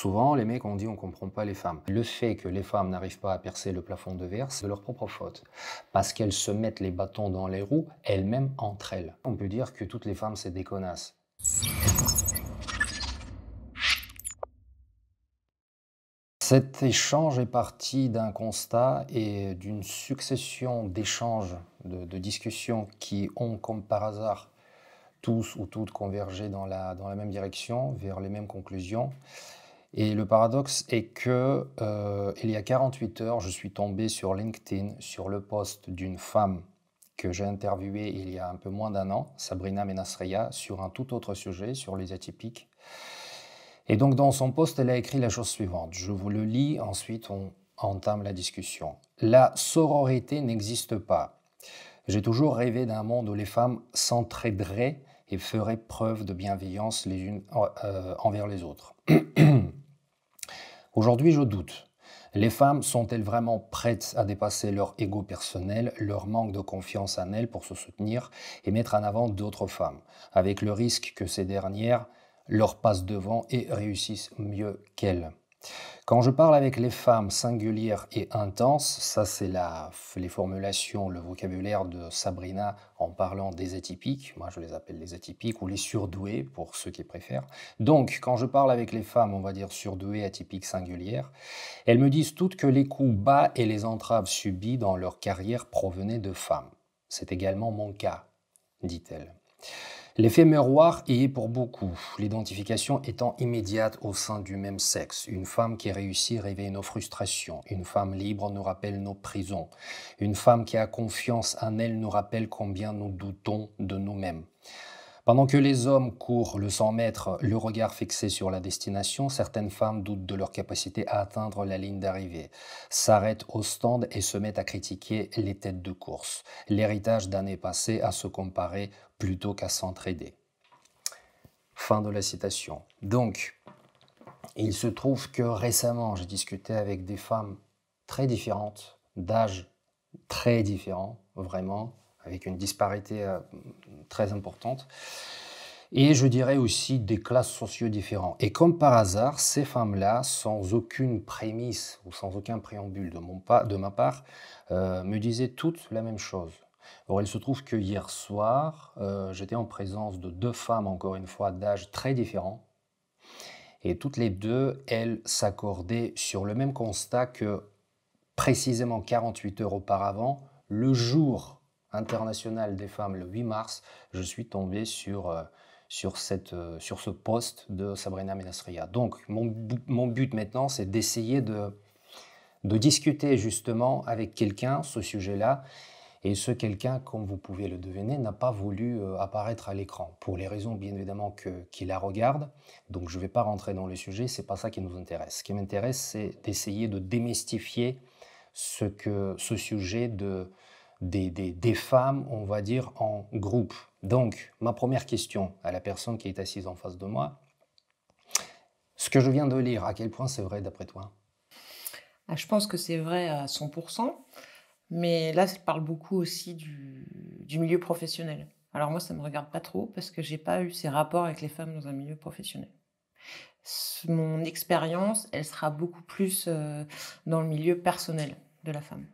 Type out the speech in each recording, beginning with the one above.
Souvent, les mecs ont dit on ne comprend pas les femmes. Le fait que les femmes n'arrivent pas à percer le plafond de verre, c'est de leur propre faute. Parce qu'elles se mettent les bâtons dans les roues, elles-mêmes entre elles. On peut dire que toutes les femmes, c'est des connasses. Cet échange est parti d'un constat et d'une succession d'échanges, de discussions qui ont, comme par hasard, tous ou toutes convergé dans la même direction, vers les mêmes conclusions. Et le paradoxe est que, il y a 48 heures, je suis tombé sur LinkedIn, sur le post d'une femme que j'ai interviewée il y a un peu moins d'un an, Sabrina Menasreya, sur un tout autre sujet, sur les atypiques. Et donc, dans son post, elle a écrit la chose suivante. Je vous le lis, ensuite on entame la discussion. La sororité n'existe pas. J'ai toujours rêvé d'un monde où les femmes s'entraideraient et feraient preuve de bienveillance les unes envers les autres. Aujourd'hui, je doute. Les femmes sont-elles vraiment prêtes à dépasser leur ego personnel, leur manque de confiance en elles pour se soutenir et mettre en avant d'autres femmes, avec le risque que ces dernières leur passent devant et réussissent mieux qu'elles? Quand je parle avec les femmes singulières et intenses, ça c'est les formulations, le vocabulaire de Sabrina en parlant des atypiques, moi je les appelle les atypiques ou les surdoués pour ceux qui préfèrent. Donc quand je parle avec les femmes, on va dire surdouées, atypiques, singulières, elles me disent toutes que les coups bas et les entraves subies dans leur carrière provenaient de femmes. C'est également mon cas, dit-elle. L'effet miroir y est pour beaucoup, l'identification étant immédiate au sein du même sexe. Une femme qui réussit réveille nos frustrations, une femme libre nous rappelle nos prisons, une femme qui a confiance en elle nous rappelle combien nous doutons de nous-mêmes. Pendant que les hommes courent le 100 mètres, le regard fixé sur la destination, certaines femmes doutent de leur capacité à atteindre la ligne d'arrivée, s'arrêtent au stand et se mettent à critiquer les têtes de course, l'héritage d'années passées à se comparer plutôt qu'à s'entraider. Fin de la citation. Donc, il se trouve que récemment, j'ai discuté avec des femmes très différentes, d'âge très différents, vraiment, avec une disparité très importante. Et je dirais aussi des classes sociaux différentes. Et comme par hasard, ces femmes-là, sans aucune prémisse ou sans aucun préambule de ma part, me disaient toutes la même chose. Or, il se trouve que hier soir, j'étais en présence de deux femmes, encore une fois, d'âge très différents. Et toutes les deux, elles s'accordaient sur le même constat que précisément 48 heures auparavant, le jour international des femmes, le 8 mars, je suis tombé sur ce post de Sabrina Menasreya. Donc, mon but maintenant, c'est d'essayer de discuter justement avec quelqu'un ce sujet-là. Et ce quelqu'un, comme vous pouvez le deviner, n'a pas voulu apparaître à l'écran, pour les raisons bien évidemment qu'il la regarde. Donc je ne vais pas rentrer dans le sujet, ce n'est pas ça qui nous intéresse. Ce qui m'intéresse, c'est d'essayer de démystifier ce sujet des femmes, on va dire, en groupe. Donc, ma première question à la personne qui est assise en face de moi, ce que je viens de lire, à quel point c'est vrai d'après toi? Je pense que c'est vrai à 100%, mais là, ça parle beaucoup aussi du milieu professionnel. Alors moi, ça me regarde pas trop parce que j'ai pas eu ces rapports avec les femmes dans un milieu professionnel. Mon expérience, elle sera beaucoup plus dans le milieu personnel de la femme,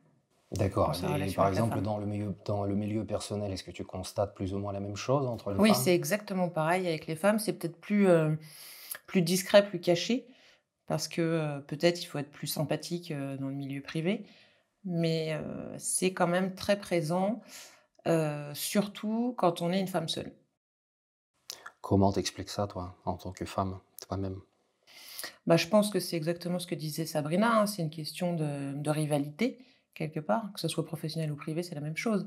dans D'accord. sa Et relation par avec la exemple, femme. dans le milieu personnel, est-ce que tu constates plus ou moins la même chose entre les Oui, femmes? c'est exactement pareil avec les femmes. C'est peut-être plus discret, plus caché, parce que peut-être il faut être plus sympathique dans le milieu privé. Mais c'est quand même très présent, surtout quand on est une femme seule. Comment t'expliques ça, toi, en tant que femme, toi-même? Bah, je pense que c'est exactement ce que disait Sabrina, hein, c'est une question de rivalité, quelque part, que ce soit professionnel ou privé, c'est la même chose.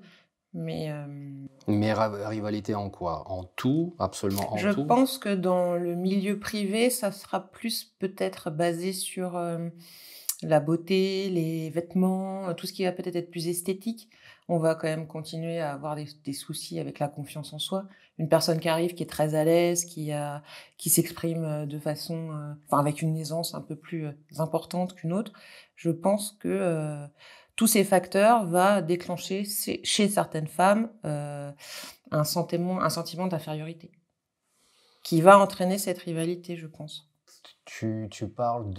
Mais Mais rivalité en quoi? En tout? Absolument en je tout? pense que dans le milieu privé, ça sera plus peut-être basé sur, la beauté, les vêtements, tout ce qui va peut-être être plus esthétique. On va quand même continuer à avoir des soucis avec la confiance en soi. Une personne qui arrive, qui est très à l'aise, qui s'exprime, de façon, enfin avec une aisance un peu plus, importante qu'une autre, je pense que, tous ces facteurs va déclencher chez certaines femmes, un sentiment d'infériorité, qui va entraîner cette rivalité, je pense. Tu parles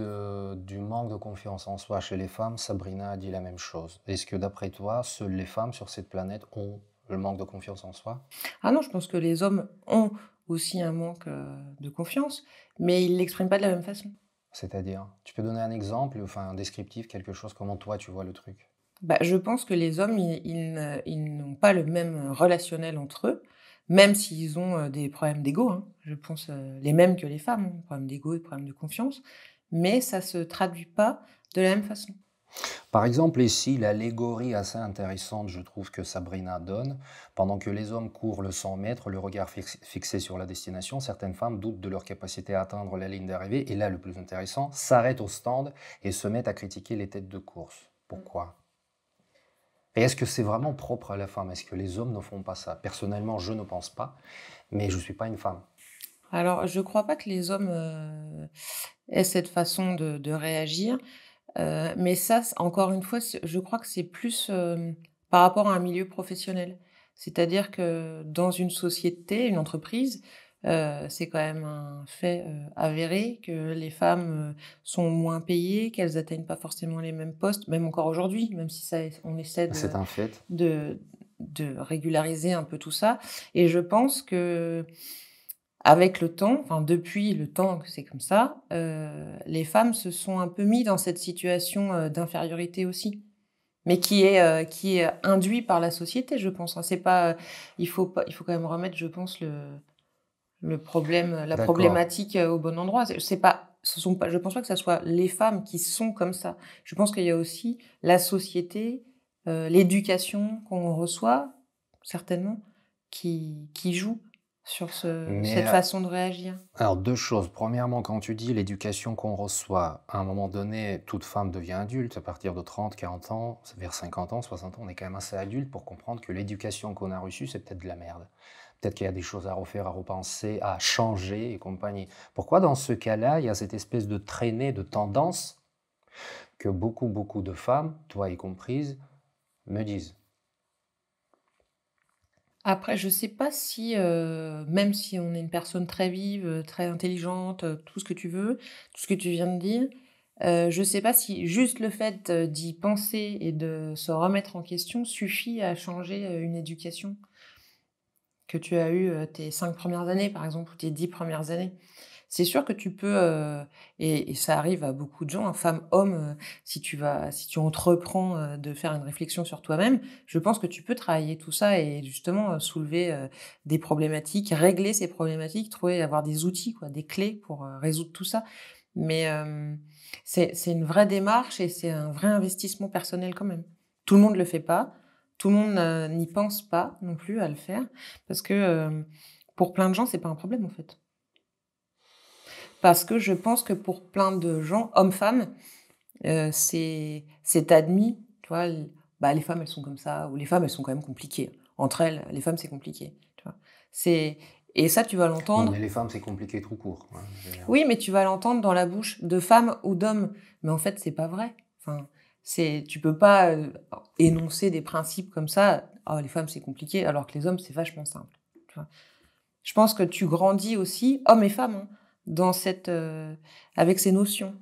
du manque de confiance en soi chez les femmes. Sabrina a dit la même chose. Est-ce que d'après toi, seules les femmes sur cette planète ont le manque de confiance en soi? Ah non, je pense que les hommes ont aussi un manque, de confiance, mais ils l'expriment pas de la même façon. C'est-à-dire? Tu peux donner un exemple, enfin un descriptif, quelque chose, comment toi tu vois le truc? Bah, je pense que les hommes, ils n'ont pas le même relationnel entre eux, même s'ils ont, des problèmes d'ego, hein. Je pense, les mêmes que les femmes, hein, problèmes d'ego et problèmes de confiance, mais ça se traduit pas de la même façon. Par exemple, ici, l'allégorie assez intéressante, je trouve, que Sabrina donne, pendant que les hommes courent le 100 mètres, le regard fixé sur la destination, certaines femmes doutent de leur capacité à atteindre la ligne d'arrivée, et là, le plus intéressant, s'arrêtent au stand et se mettent à critiquer les têtes de course. Pourquoi? Et est-ce que c'est vraiment propre à la femme? Est-ce que les hommes ne font pas ça? Personnellement, je ne pense pas, mais je ne suis pas une femme. Alors, je crois pas que les hommes, aient cette façon de réagir, mais ça, c encore une fois, je crois que c'est plus, par rapport à un milieu professionnel. C'est-à-dire que dans une société, une entreprise, c'est quand même un fait, avéré que les femmes, sont moins payées, qu'elles atteignent pas forcément les mêmes postes, même encore aujourd'hui, même si ça on essaie C'est un fait. de de régulariser un peu tout ça et je pense que avec le temps, enfin depuis le temps que c'est comme ça, les femmes se sont un peu mis dans cette situation, d'infériorité aussi. Mais qui est induit par la société, je pense, hein. C'est pas, il faut quand même remettre, je pense, le problème, la D'accord. problématique, au bon endroit. C'est pas ce sont pas je pense pas que ça soit les femmes qui sont comme ça. Je pense qu'il y a aussi la société, l'éducation qu'on reçoit, certainement, qui joue sur Mais cette façon de réagir. alors 2 choses. Premièrement, quand tu dis l'éducation qu'on reçoit, à un moment donné, toute femme devient adulte à partir de 30, 40 ans, vers 50 ans, 60 ans, on est quand même assez adulte pour comprendre que l'éducation qu'on a reçue, c'est peut-être de la merde. Peut-être qu'il y a des choses à refaire, à repenser, à changer et compagnie. Pourquoi dans ce cas-là, il y a cette espèce de traînée de tendance que beaucoup, beaucoup de femmes, toi y comprises, me disent? Après, je sais pas si, même si on est une personne très vive, très intelligente, tout ce que tu veux, tout ce que tu viens de dire, je sais pas si juste le fait, d'y penser et de se remettre en question suffit à changer, une éducation que tu as eue, tes 5 premières années, par exemple, ou tes 10 premières années. C'est sûr que tu peux, et ça arrive à beaucoup de gens, hein, femmes, hommes, si tu entreprends, de faire une réflexion sur toi-même, je pense que tu peux travailler tout ça et justement, soulever, des problématiques, régler ces problématiques, trouver avoir des outils quoi, des clés pour, résoudre tout ça. Mais, c'est une vraie démarche et c'est un vrai investissement personnel quand même. Tout le monde le fait pas, tout le monde, n'y pense pas non plus à le faire parce que, pour plein de gens, c'est pas un problème en fait. Parce que je pense que pour plein de gens, hommes, femmes, c'est admis, tu vois? Bah, les femmes, elles sont comme ça ou les femmes, elles sont quand même compliquées. Entre elles, les femmes, c'est compliqué, tu vois? C'est et ça, tu vas Non, mais l'entendre les femmes, c'est compliqué tout court, hein, je veux dire. oui, mais tu vas l'entendre dans la bouche de femmes ou d'hommes. Mais en fait, c'est pas vrai. Enfin, tu peux pas, énoncer des principes comme ça: «Oh, les femmes, c'est compliqué», alors que les hommes, c'est vachement simple, tu vois? Je pense que tu grandis aussi, hommes et femmes, hein, dans avec ces notions.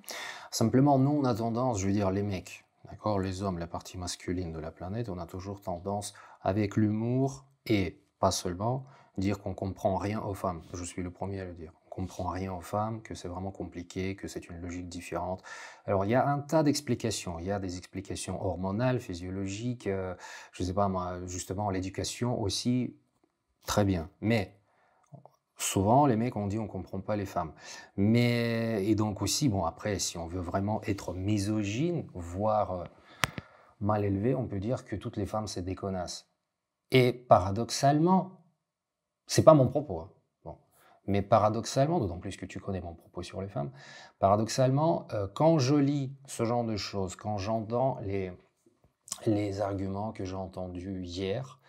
Simplement, nous, on a tendance, je veux dire, les mecs, d'accord, les hommes, la partie masculine de la planète, on a toujours tendance, avec l'humour et pas seulement, dire qu'on comprend rien aux femmes. Je suis le premier à le dire. On comprend rien aux femmes, que c'est vraiment compliqué, que c'est une logique différente. Alors, il y a un tas d'explications. Il y a des explications hormonales, physiologiques, je sais pas moi, justement, l'éducation aussi, très bien. Mais souvent, les mecs, on dit on comprend pas les femmes. Mais et donc aussi, bon après, si on veut vraiment être misogyne, voire mal élevé, on peut dire que toutes les femmes, c'est des connasses. Et paradoxalement, c'est pas mon propos, hein, bon, mais paradoxalement, d'autant plus que tu connais mon propos sur les femmes, paradoxalement, quand je lis ce genre de choses, quand j'entends les arguments que j'ai entendus hier,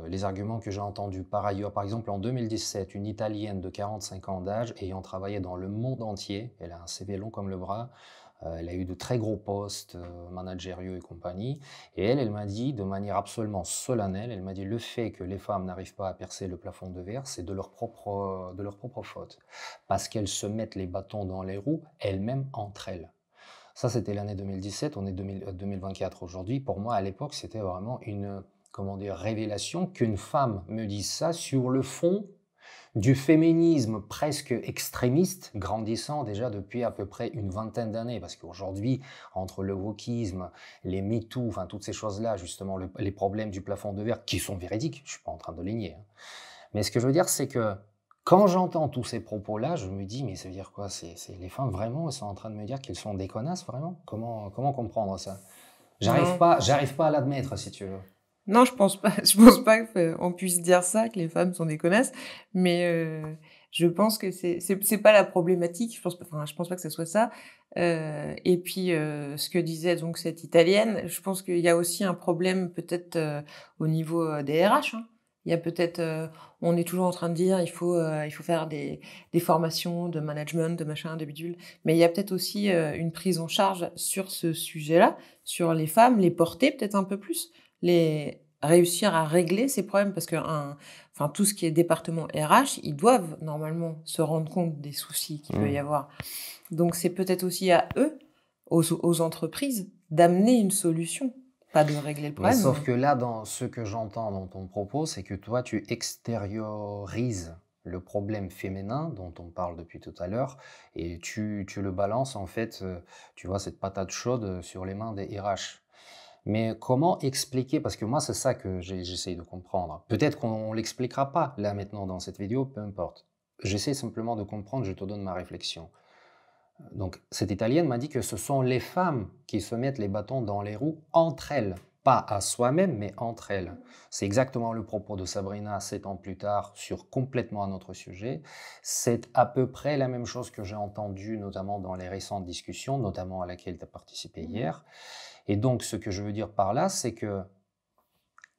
les arguments que j'ai entendus par ailleurs. Par exemple, en 2017, une Italienne de 45 ans d'âge, ayant travaillé dans le monde entier, elle a un CV long comme le bras, elle a eu de très gros postes managériaux et compagnie, et elle m'a dit de manière absolument solennelle, elle m'a dit le fait que les femmes n'arrivent pas à percer le plafond de verre, c'est de leur propre faute, parce qu'elles se mettent les bâtons dans les roues elles-mêmes entre elles. Ça, c'était l'année 2017, on est 2024 aujourd'hui. Pour moi, à l'époque, c'était vraiment une, comment dire, révélation qu'une femme me dise ça sur le fond du féminisme presque extrémiste, grandissant déjà depuis à peu près une vingtaine d'années. Parce qu'aujourd'hui, entre le wokisme, les MeToo, enfin toutes ces choses-là, justement, les problèmes du plafond de verre, qui sont véridiques, je ne suis pas en train de les nier, hein. Mais ce que je veux dire, c'est que quand j'entends tous ces propos-là, je me dis, mais ça veut dire quoi? Les femmes, vraiment, elles sont en train de me dire qu'elles sont des connasses, vraiment? Comment comprendre ça? Non, J'arrive pas à l'admettre, si tu veux. non, je pense pas. Je pense pas qu'on puisse dire ça, que les femmes sont des connasses. Mais je pense que c'est pas la problématique. Je pense pas que ce soit ça. Et puis ce que disait donc cette Italienne, je pense qu'il y a aussi un problème peut-être au niveau des RH, hein. Il y a peut-être, on est toujours en train de dire il faut faire des formations de management, de machin, de bidule. Mais il y a peut-être aussi une prise en charge sur ce sujet-là, sur les femmes, les porter peut-être un peu plus, les réussir à régler ces problèmes parce que enfin tout ce qui est département RH, ils doivent normalement se rendre compte des soucis qu'il peut y avoir. Donc c'est peut-être aussi à eux, aux entreprises, d'amener une solution, pas de régler le Mais problème. sauf que là, dans ce que j'entends dans ton propos, c'est que toi, tu extériorises le problème féminin dont on parle depuis tout à l'heure et tu le balances en fait, tu vois, cette patate chaude sur les mains des RH. Mais comment expliquer, parce que moi c'est ça que j'essaye de comprendre. Peut-être qu'on ne l'expliquera pas là maintenant dans cette vidéo, peu importe. J'essaie simplement de comprendre, je te donne ma réflexion. Donc, cette Italienne m'a dit que ce sont les femmes qui se mettent les bâtons dans les roues entre elles, pas à soi-même, mais entre elles. C'est exactement le propos de Sabrina 7 ans plus tard sur complètement un autre sujet. C'est à peu près la même chose que j'ai entendu notamment dans les récentes discussions, notamment à laquelle tu as participé hier. Et donc, ce que je veux dire par là, c'est que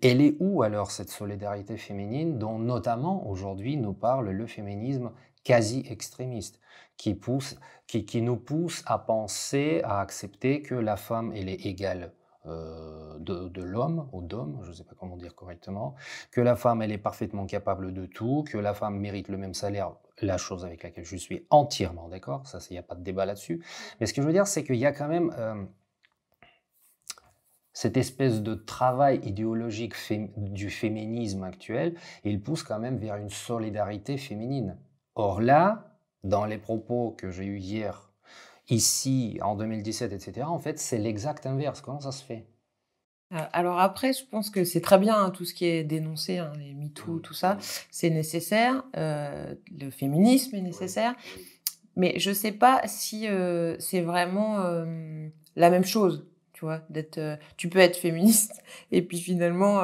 elle est où alors cette solidarité féminine dont notamment aujourd'hui nous parle le féminisme quasi extrémiste, qui nous pousse à penser, à accepter que la femme elle est égale de l'homme ou d'homme, je ne sais pas comment dire correctement, que la femme elle est parfaitement capable de tout, que la femme mérite le même salaire, la chose avec laquelle je suis entièrement d'accord, ça il n'y a pas de débat là-dessus. Mais ce que je veux dire c'est qu'il y a quand même cette espèce de travail idéologique du féminisme actuel, il pousse quand même vers une solidarité féminine. Or là, dans les propos que j'ai eus hier, ici, en 2017, etc., en fait, c'est l'exact inverse. Comment ça se fait? Alors après, je pense que c'est très bien, hein, tout ce qui est dénoncé, hein, les MeToo, tout ça, c'est nécessaire. Le féminisme est nécessaire. Mais je sais pas si c'est vraiment la même chose, tu vois, tu peux être féministe et puis finalement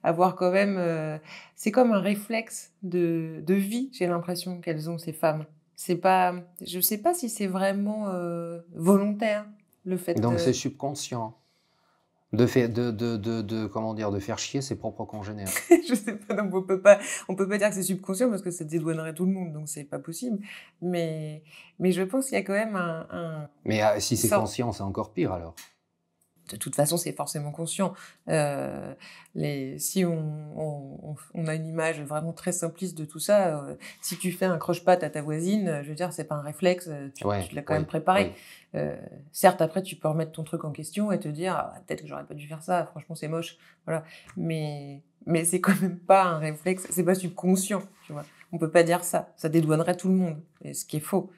avoir quand même, c'est comme un réflexe de vie, j'ai l'impression qu'elles ont ces femmes. C'est pas, je sais pas si c'est vraiment volontaire le fait. Donc c'est subconscient comment dire, de faire chier ses propres congénères. Je sais pas, donc on peut pas dire que c'est subconscient parce que ça dédouanerait tout le monde, donc c'est pas possible. Mais je pense qu'il y a quand même Mais si c'est sort- conscient, c'est encore pire alors. de toute façon, c'est forcément conscient. Si on a une image vraiment très simpliste de tout ça, si tu fais un croche-patte à ta voisine, je veux dire, c'est pas un réflexe, Ouais, tu l'as quand oui, même préparé. oui. Certes, après, tu peux remettre ton truc en question et te dire, ah, peut-être que j'aurais pas dû faire ça, franchement, c'est moche. Voilà. Mais c'est quand même pas un réflexe, c'est pas subconscient, tu vois. On peut pas dire ça. Ça dédouanerait tout le monde. Et ce qui est faux.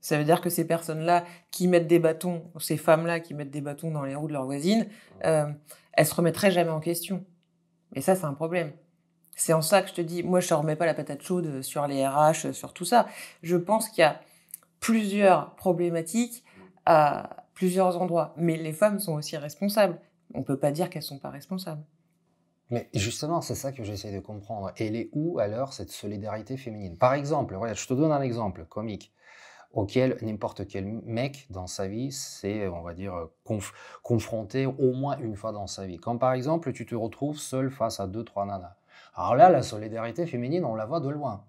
Ça veut dire que ces personnes-là qui mettent des bâtons, ces femmes-là qui mettent des bâtons dans les roues de leurs voisines, elles se remettraient jamais en question. Et ça, c'est un problème. C'est en ça que je te dis, moi, je ne remets pas la patate chaude sur les RH, sur tout ça. Je pense qu'il y a plusieurs problématiques à plusieurs endroits. Mais les femmes sont aussi responsables. On ne peut pas dire qu'elles ne sont pas responsables. Mais justement, c'est ça que j'essaie de comprendre. Elle est où alors cette solidarité féminine? Par exemple, regarde, je te donne un exemple comique. auquel n'importe quel mec dans sa vie s'est, on va dire, confronté au moins une fois dans sa vie. Comme par exemple, tu te retrouves seul face à deux, trois nanas. Alors là, la solidarité féminine, on la voit de loin.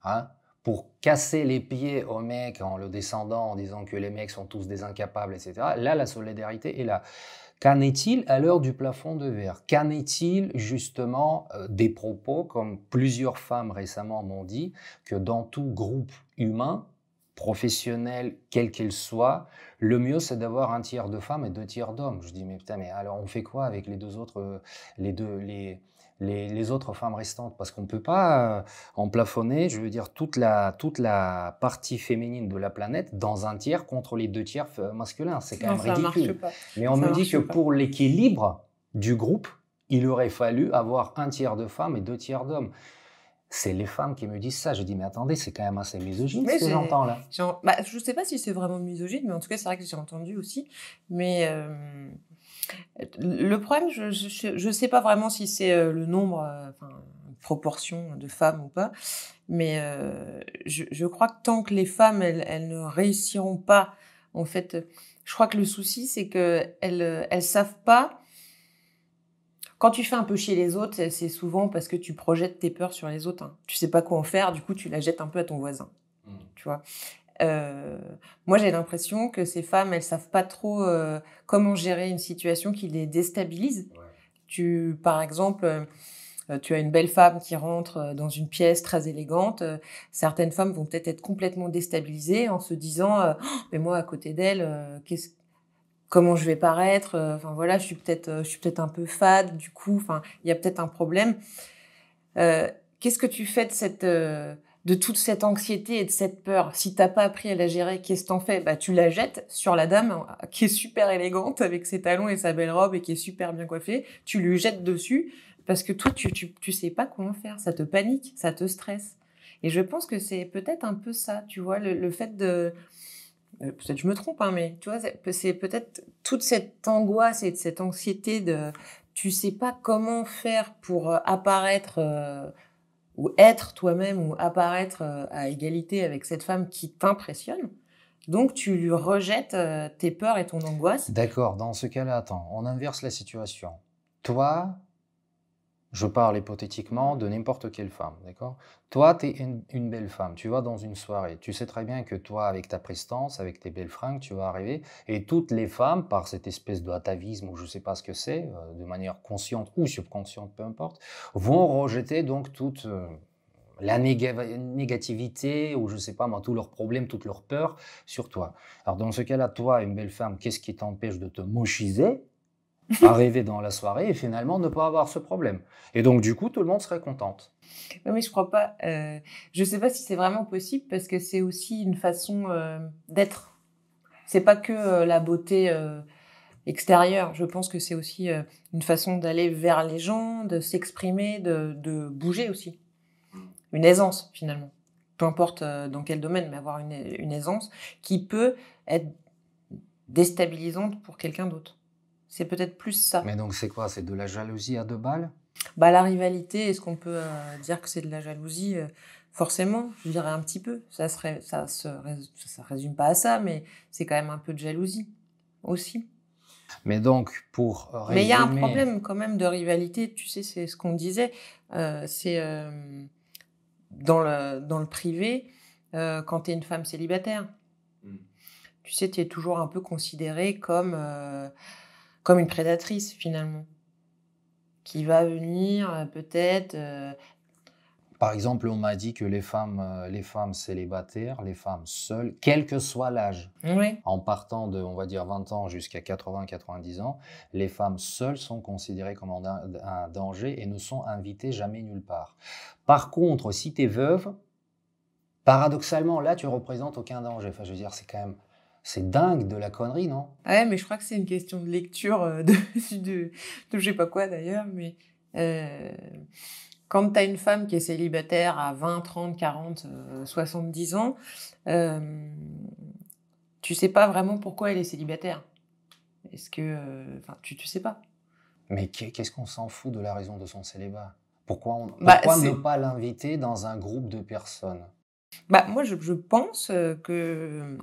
Hein. Pour casser les pieds au mec en le descendant, en disant que les mecs sont tous des incapables, etc. Là, la solidarité est là. Qu'en est-il à l'heure du plafond de verre? Qu'en est-il justement des propos, comme plusieurs femmes récemment m'ont dit, que dans tout groupe humain, professionnel, quel qu'il soit, le mieux c'est d'avoir un tiers de femmes et deux tiers d'hommes. Je dis, mais putain, mais alors on fait quoi avec les deux autres, les autres femmes restantes? Parce qu'on ne peut pas en plafonner, je veux dire, toute la partie féminine de la planète dans un tiers contre les deux tiers masculins. C'est quand Non, même ça marche ridicule. pas. Mais on Ça me dit marche que pas. pour l'équilibre du groupe, il aurait fallu avoir un tiers de femmes et deux tiers d'hommes. C'est les femmes qui me disent ça. Je dis, mais attendez, c'est quand même assez misogyne ce Mais que j'entends là. bah, je sais pas si c'est vraiment misogyne, mais en tout cas, c'est vrai que j'ai entendu aussi. Mais le problème, je sais pas vraiment si c'est le nombre, enfin, proportion de femmes ou pas. Mais je crois que tant que les femmes, elles ne réussiront pas, en fait, je crois que le souci, c'est qu'elles elles savent pas. Quand tu fais un peu chier les autres, c'est souvent parce que tu projettes tes peurs sur les autres. Hein. Tu sais pas quoi en faire, du coup, tu la jettes un peu à ton voisin. Tu vois. Euh, Moi, j'ai l'impression que ces femmes, elles savent pas trop comment gérer une situation qui les déstabilise. Ouais. Par exemple, tu as une belle femme qui rentre dans une pièce très élégante. Certaines femmes vont peut-être être complètement déstabilisées en se disant oh, mais moi, à côté d'elle, comment je vais paraître, enfin voilà, je suis peut-être un peu fade, du coup, enfin, il y a peut-être un problème. Qu'est-ce que tu fais de toute cette anxiété et de cette peur? Si t'as pas appris à la gérer, qu'est-ce que t'en fais? Bah, tu la jettes sur la dame qui est super élégante avec ses talons et sa belle robe et qui est super bien coiffée. Tu lui jettes dessus parce que toi, tu sais pas comment faire. Ça te panique, ça te stresse. Et je pense que c'est peut-être un peu ça, tu vois, le fait de peut-être je me trompe, hein, mais tu vois, c'est peut-être toute cette angoisse et cette anxiété de tu sais pas comment faire pour apparaître ou être toi-même ou apparaître à égalité avec cette femme qui t'impressionne. Donc tu lui rejettes tes peurs et ton angoisse. D'accord, dans ce cas-là, attends, on inverse la situation. Toi, je parle hypothétiquement de n'importe quelle femme, d'accord? Toi, tu es une belle femme, tu vas dans une soirée, tu sais très bien que toi, avec ta prestance, avec tes belles fringues, tu vas arriver, et toutes les femmes, par cette espèce de hatavisme, ou je ne sais pas ce que c'est, de manière consciente ou subconsciente, peu importe, vont rejeter donc toute la négativité, ou je ne sais pas moi, tous leurs problèmes, toutes leurs peurs sur toi. Alors dans ce cas-là, toi, une belle femme, qu'est-ce qui t'empêche de te mochiser, arriver dans la soirée et finalement ne pas avoir ce problème. Et donc, du coup, tout le monde serait contente. Ouais, mais je crois pas. Je sais pas si c'est vraiment possible parce que c'est aussi une façon d'être. C'est pas que la beauté extérieure. Je pense que c'est aussi une façon d'aller vers les gens, de s'exprimer, de bouger aussi. Une aisance finalement. Peu importe dans quel domaine, mais avoir une aisance qui peut être déstabilisante pour quelqu'un d'autre. C'est peut-être plus ça. Mais donc, c'est quoi? C'est de la jalousie à deux balles? Bah, la rivalité, est-ce qu'on peut dire que c'est de la jalousie? Forcément, je dirais un petit peu. Ça résume pas à ça, mais c'est quand même un peu de jalousie aussi. Mais donc, pour Mais il y a un résumer, problème quand même de rivalité, tu sais, c'est ce qu'on disait. C'est dans le privé, quand tu es une femme célibataire, tu sais, tu es toujours un peu considérée comme une prédatrice finalement, qui va venir peut-être. par exemple, on m'a dit que les femmes célibataires, les femmes seules, quel que soit l'âge, Oui. en partant de, on va dire, 20 ans jusqu'à 80-90 ans, les femmes seules sont considérées comme un danger et ne sont invitées jamais nulle part. Par contre, si tu es veuve, paradoxalement, là, tu représentes aucun danger. Enfin, je veux dire, c'est quand même, c'est dingue de la connerie, non? Ouais, mais je crois que c'est une question de lecture de je sais pas quoi d'ailleurs, mais euh, quand tu as une femme qui est célibataire à 20, 30, 40, 70 ans, euh, tu sais pas vraiment pourquoi elle est célibataire. Est-ce que... Enfin, tu sais pas. Mais qu'est-ce qu'on s'en fout de la raison de son célibat? Bah, Pourquoi ne pas l'inviter dans un groupe de personnes? Bah, moi, je pense, que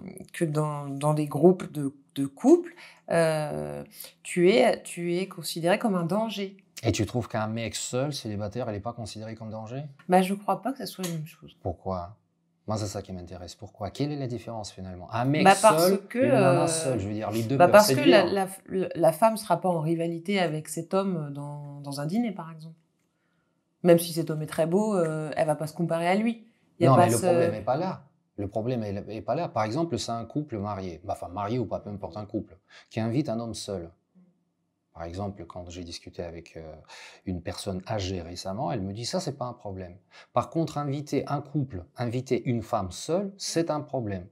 dans des groupes de couples, heu, tu es considéré comme un danger. Et tu trouves qu'un mec seul, célibataire, il est pas considéré comme danger? Bah, je crois pas que ça soit la même chose. Pourquoi? Moi, c'est ça qui m'intéresse. Pourquoi? Quelle est la différence finalement? Un mec Bah, parce seul, que, une nana seule, je veux dire, les 2 bah, peuvent parce que séduire. la femme sera pas en rivalité avec cet homme, dans un dîner, par exemple. Même si cet homme est très beau, elle va pas se comparer à lui. Il y a Non, pas mais le ce problème est pas là. Le problème est pas là. Par exemple, c'est un couple marié, bah, enfin marié ou pas, peu importe, un couple, qui invite un homme seul. Par exemple, quand j'ai discuté avec une personne âgée récemment, elle me dit ça, c'est pas un problème. Par contre, inviter un couple, inviter une femme seule, c'est un problème.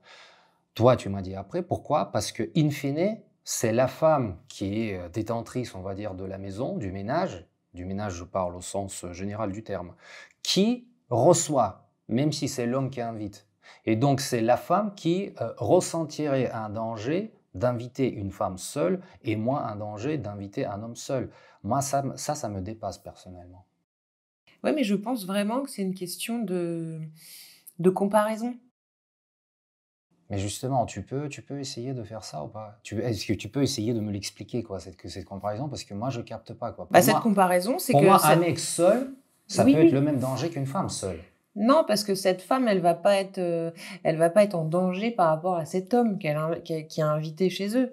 Toi, tu m'as dit après, pourquoi? Parce que, in fine, c'est la femme qui est détentrice, on va dire, de la maison, du ménage, je parle au sens général du terme, qui reçoit, même si c'est l'homme qui invite. Et donc, c'est la femme qui ressentirait un danger d'inviter une femme seule et moi un danger d'inviter un homme seul. Moi, ça me dépasse personnellement. Ouais, mais je pense vraiment que c'est une question de comparaison. Mais justement, tu peux essayer de faire ça ou pas? Est-ce que tu peux essayer de me l'expliquer, quoi, cette comparaison? Parce que moi, je capte pas, quoi. Bah, cette comparaison, c'est Pour que moi, un c'est mec seul, ça oui, peut être le oui. même danger qu'une femme seule. Non, parce que cette femme, elle va pas être en danger par rapport à cet homme qui a invité chez eux.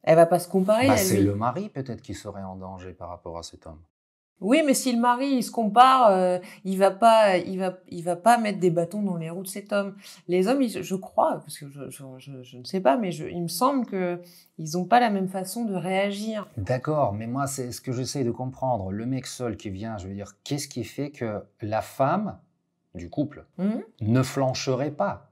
Elle va pas se comparer Bah, à c'est le lui. mari peut-être qui serait en danger par rapport à cet homme. Oui, mais si le mari, il se compare, il va pas mettre des bâtons dans les roues de cet homme. Les hommes, je crois, parce que je ne sais pas, mais il me semble que ils ont pas la même façon de réagir. D'accord, mais moi, c'est ce que j'essaie de comprendre. Le mec seul qui vient, je veux dire, qu'est-ce qui fait que la femme du couple Mmh. ne flancherait pas?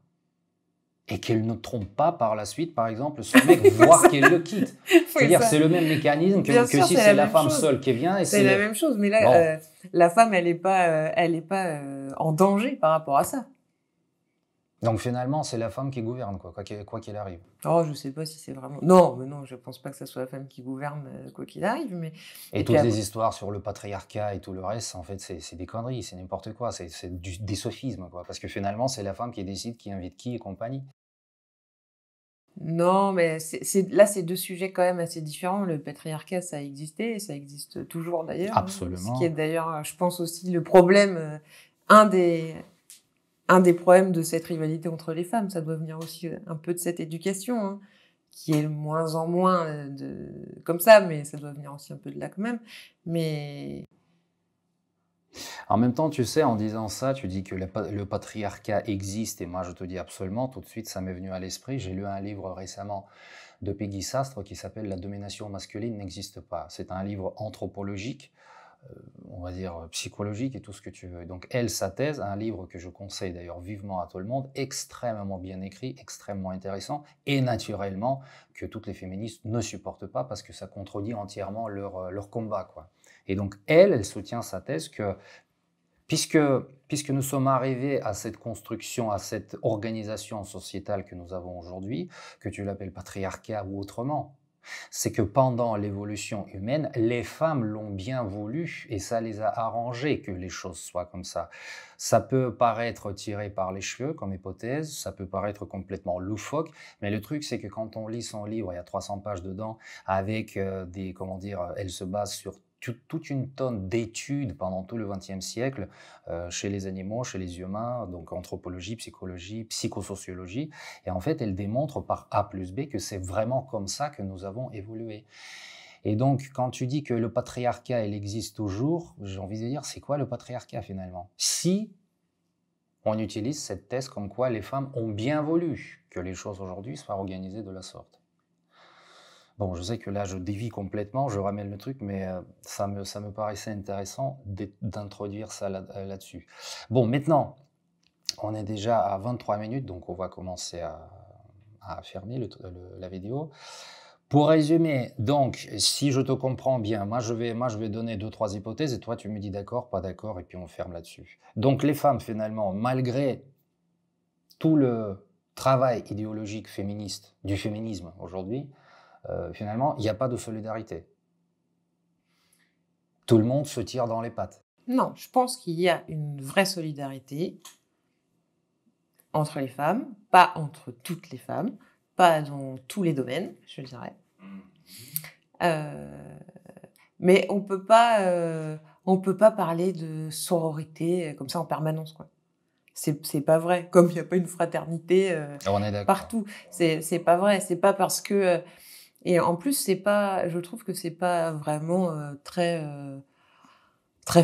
Et qu'elle ne trompe pas par la suite, par exemple, son mec, voire qu'elle le quitte. Oui, C'est-à-dire, ça c'est le même mécanisme bien que sûr, si c'est c'est la la même femme chose. seule qui vient et C'est c'est la le... même chose, mais Bon, là, la femme, elle est pas, en danger par rapport à ça. donc finalement, c'est la femme qui gouverne, quoi qu'il arrive. Oh, je sais pas si c'est vraiment non, mais non, je pense pas que ça soit la femme qui gouverne, quoi qu'il arrive, mais Et et puis toutes après les histoires sur le patriarcat et tout le reste, en fait, c'est des conneries, c'est n'importe quoi, des sophismes, quoi. Parce que finalement, c'est la femme qui décide qui invite qui et compagnie. non, mais là, c'est 2 sujets quand même assez différents. Le patriarcat, ça a existé et ça existe toujours d'ailleurs, hein. Ce qui est Absolument. d'ailleurs, je pense aussi le problème, un des un des problèmes de cette rivalité entre les femmes. Ça doit venir aussi, un peu de cette éducation, hein, qui est de moins en moins, comme ça, mais ça doit venir aussi un peu de là quand même. Mais En même temps, tu sais, en disant ça, tu dis que le patriarcat existe, et moi je te dis absolument, tout de suite ça m'est venu à l'esprit. J'ai lu un livre récemment de Peggy Sastre qui s'appelle La domination masculine n'existe pas. C'est un livre anthropologique, on va dire psychologique et tout ce que tu veux. Donc elle, sa thèse, un livre que je conseille d'ailleurs vivement à tout le monde, extrêmement bien écrit, extrêmement intéressant, et naturellement que toutes les féministes ne supportent pas parce que ça contredit entièrement leur combat, quoi. Et donc elle soutient sa thèse que Puisque, puisque nous sommes arrivés à cette construction, à cette organisation sociétale que nous avons aujourd'hui, que tu l'appelles patriarcat ou autrement, c'est que pendant l'évolution humaine, les femmes l'ont bien voulu et ça les a arrangés que les choses soient comme ça. Ça peut paraître tiré par les cheveux comme hypothèse, ça peut paraître complètement loufoque, mais le truc c'est que quand on lit son livre, il y a 300 pages dedans, avec comment dire, elle se base sur toute une tonne d'études pendant tout le XXe siècle, chez les animaux, chez les humains, donc anthropologie, psychologie, psychosociologie, et en fait, elle démontre par A plus B que c'est vraiment comme ça que nous avons évolué. Et donc, quand tu dis que le patriarcat, il existe toujours, j'ai envie de dire, c'est quoi le patriarcat finalement? Si on utilise cette thèse comme quoi les femmes ont bien voulu que les choses aujourd'hui soient organisées de la sorte. Bon, je sais que là, je dévie complètement, je ramène le truc, mais ça me paraissait intéressant d'introduire ça là-dessus. Bon, maintenant, on est déjà à 23 minutes, donc on va commencer à fermer la vidéo. Pour résumer, donc, si je te comprends bien, moi je vais donner deux, trois hypothèses et toi tu me dis d'accord, pas d'accord, et puis on ferme là-dessus. Donc les femmes, finalement, malgré tout le travail idéologique féministe, du féminisme aujourd'hui, finalement, il n'y a pas de solidarité. Tout le monde se tire dans les pattes. non, je pense qu'il y a une vraie solidarité. entre les femmes, pas entre toutes les femmes, pas dans tous les domaines, je dirais. Heu, mais on peut pas parler de sororité, comme ça en permanence, quoi. C'est pas vrai. Comme il y a pas une fraternité, On est d'accord. partout. C'est pas vrai. C'est pas parce que, et en plus, c'est pas je trouve que c'est pas vraiment, très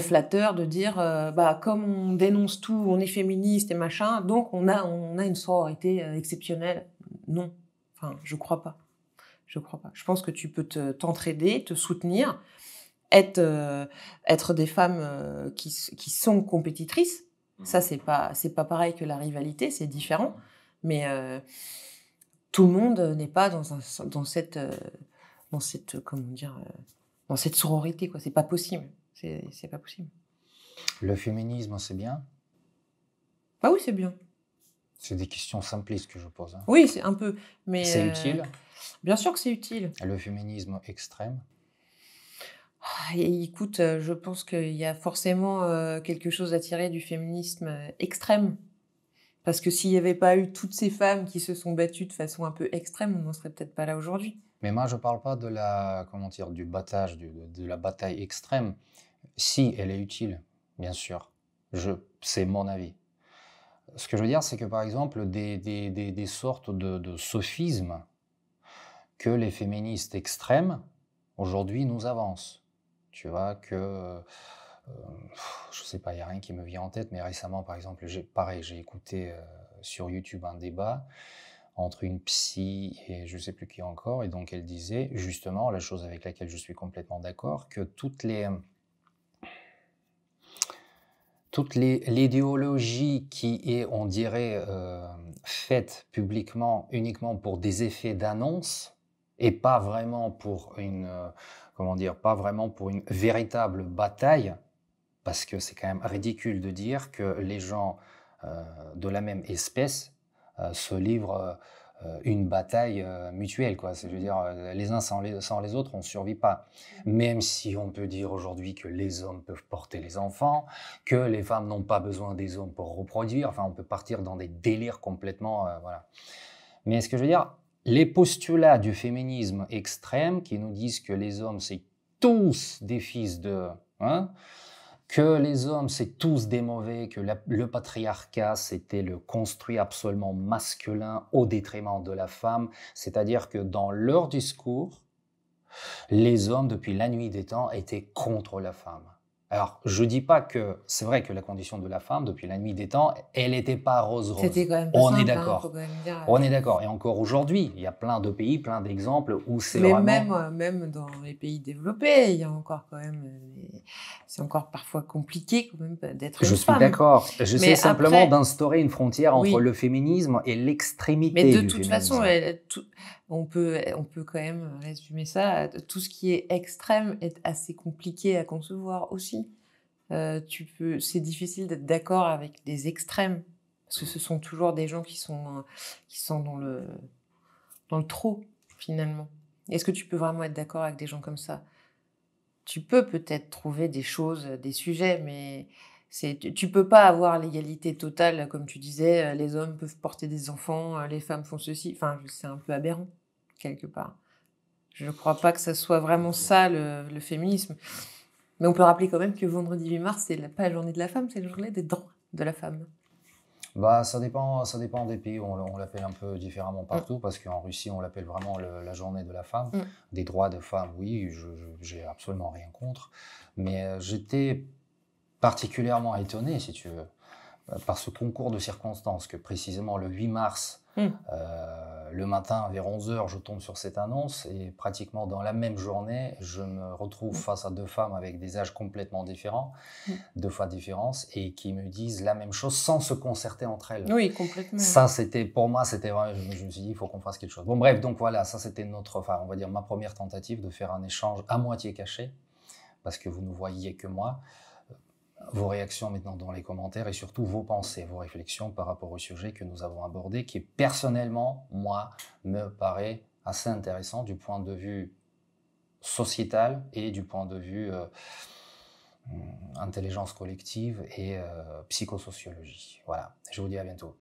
flatteur de dire, bah, comme on dénonce tout, on est féministe et machin, donc on a une sororité, exceptionnelle. Non, enfin, je crois pas. Je crois pas. Je pense que tu peux t'entraider, te soutenir, être, être des femmes, qui sont compétitrices. Ça, c'est pas pareil que la rivalité, c'est différent. Mais, tout le monde n'est pas dans cette, comment dire? Dans cette sororité, quoi. C'est pas possible. C'est pas possible. Le féminisme, c'est bien? Bah oui, c'est bien. C'est des questions simplistes que je pose, hein. Oui, c'est un peu, mais, C'est utile? bien sûr que c'est utile. Le féminisme extrême? Et écoute, je pense qu'il y a forcément, quelque chose à tirer du féminisme, extrême. Parce que s'il y avait pas eu toutes ces femmes qui se sont battues de façon un peu extrême, on n'en serait peut-être pas là aujourd'hui. Mais moi, je parle pas de la, comment dire, du battage, de la bataille extrême. Si, elle est utile, bien sûr. C'est mon avis. Ce que je veux dire, c'est que par exemple, des sortes de sophismes que les féministes extrêmes, aujourd'hui, nous avancent. Tu vois, je sais pas, il n'y a rien qui me vient en tête, mais récemment, par exemple, pareil, j'ai écouté sur YouTube un débat entre une psy et je sais plus qui encore, et donc elle disait justement la chose avec laquelle je suis complètement d'accord, que l'idéologie qui est, on dirait, faite publiquement uniquement pour des effets d'annonce et pas vraiment pour une, comment dire, pas vraiment pour une véritable bataille, parce que c'est quand même ridicule de dire que les gens de la même espèce se livrent une bataille mutuelle, quoi. Je veux dire, les uns sans les autres, on ne survit pas. Même si on peut dire aujourd'hui que les hommes peuvent porter les enfants, que les femmes n'ont pas besoin des hommes pour reproduire, enfin, on peut partir dans des délires complètement, voilà. Mais ce que je veux dire, les postulats du féminisme extrême qui nous disent que les hommes, c'est tous des fils de, hein, que les hommes, c'est tous des mauvais, que le patriarcat, c'était le construit absolument masculin au détriment de la femme. C'est-à-dire que dans leur discours, les hommes, depuis la nuit des temps, étaient contre la femme. Alors, je dis pas que c'est vrai que la condition de la femme, depuis la nuit des temps, elle n'était pas C'était rose-rose. quand même pas On est simple, hein, faut d'accord. quand même dire, On est d'accord. Et encore aujourd'hui, il y a plein de pays, plein d'exemples où c'est mais même, vraiment. même dans les pays développés, il y a encore quand même, c'est encore parfois compliqué quand même d'être Je une suis femme. d'accord. J'essaie Mais simplement après, d'instaurer une frontière entre oui, le féminisme et mais l'extrémité de du toute façon, féminisme. on peut quand même résumer ça, tout ce qui est extrême est assez compliqué à concevoir aussi. C'est difficile d'être d'accord avec des extrêmes, parce que ce sont toujours des gens qui sont dans le trop, finalement. Est-ce que tu peux vraiment être d'accord avec des gens comme ça? Tu peux peut-être trouver des choses, des sujets, mais tu peux pas avoir l'égalité totale, comme tu disais, les hommes peuvent porter des enfants, les femmes font ceci. Enfin, c'est un peu aberrant, quelque part. Je ne crois pas que ça soit vraiment ça le féminisme. Mais on peut rappeler quand même que vendredi 8 mars, pas la journée de la femme, c'est la journée des droits de la femme. Bah, ça dépend des pays. On l'appelle un peu différemment Mmh, partout parce qu'en Russie, on l'appelle vraiment la journée de la femme. mmh. Des droits de femmes, oui, j'ai absolument rien contre. Mais j'étais particulièrement étonné, si tu veux, par ce concours de circonstances que précisément le 8 mars, Mmh. le matin vers 11 heures, je tombe sur cette annonce et pratiquement dans la même journée, je me retrouve Mmh. face à deux femmes avec des âges complètement différents, Mmh. 2 fois différence, et qui me disent la même chose sans se concerter entre elles. Oui, complètement. Ça, pour moi, c'était vrai. Je me suis dit, il faut qu'on fasse quelque chose. Bon, bref, donc voilà, ça c'était enfin, on va dire ma première tentative de faire un échange à moitié caché, parce que vous ne voyiez que moi. Vos réactions maintenant dans les commentaires et surtout vos pensées, vos réflexions par rapport au sujet que nous avons abordé, qui personnellement, moi, me paraît assez intéressant du point de vue sociétal et du point de vue intelligence collective et psychosociologie. Voilà, je vous dis à bientôt.